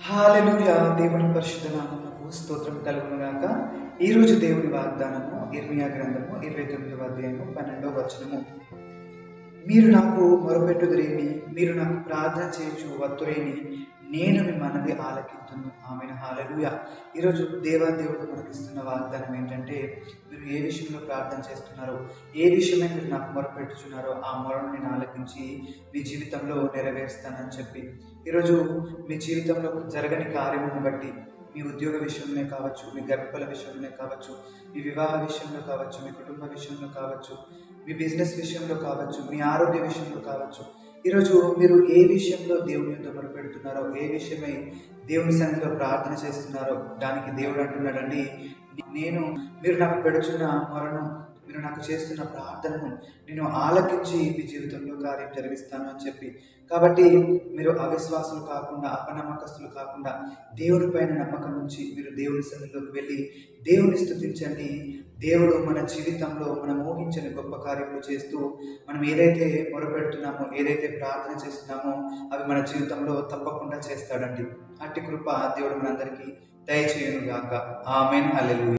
హల్లెలూయా. దేవుని పరిశుద్ధ నామమునకు స్తోత్రం కలుగును గాక. ఈ రోజు దేవుని వాగ్దానము ఇర్మీయా గ్రంథము 29వ అధ్యాయము 12వ వచనము. మీరు నాకు మొరపెట్టుదురేని, మీరు నాకు ప్రార్థన చేయొచ్చు వత్తురేని, నేను మీ మనవి ఆలకింతును. ఆమేన్. హల్లెలూయా. ఈరోజు దేవుడు మనకిస్తున్న వాగ్దానం ఏంటంటే, మీరు ఏ విషయంలో ప్రార్థన చేస్తున్నారో, ఏ విషయమై మీరు నాకు మొరపెట్టుచున్నారో ఆ మొరను నేను ఆలకించి మీ జీవితంలో నెరవేరుస్తానని చెప్పి, ఈరోజు మీ జీవితంలో జరగని కార్యమును బట్టి, మీ ఉద్యోగ విషయంలో కావచ్చు, మీ గర్భఫల విషయంలో కావచ్చు, మీ వివాహ విషయంలో కావచ్చు, మీ కుటుంబ విషయంలో కావచ్చు, మీ బిజినెస్ విషయంలో కావచ్చు, మీ ఆరోగ్య విషయంలో కావచ్చు, ఈరోజు మీరు ఏ విషయంలో దేవుని యొద్ద మొరపెడుతున్నారో, ఏ విషయమై దేవుని సన్నిధిలో ప్రార్థన చేస్తున్నారో దానికి దేవుడు అంటున్నాడండి, మీరు నాకు పెడుచున్న మొరను, మీరు నాకు చేస్తున్న ప్రార్థనను నేను ఆలకించి మీ జీవితంలో కార్యం జరిగిస్తాను అని చెప్పి. కాబట్టి మీరు అవిశ్వాసులు కాకుండా, అపనమ్మకస్తులు కాకుండా, దేవుని పైన నమ్మకం ఉంచి మీరు దేవుని సన్నిధిలోకి వెళ్ళి దేవుని స్తుతించండి. దేవుడు మన జీవితంలో మనం ఊహించని గొప్ప కార్యములు చేస్తూ, మనం ఏదైతే మొరపెడుతున్నామో, ఏదైతే ప్రార్థన చేస్తున్నామో అవి మన జీవితంలో తప్పకుండా చేస్తాడండి. అట్టి కృప దేవుడు మనందరికీ దయచేయును గాక. ఆమేన్. హల్లెలూయా.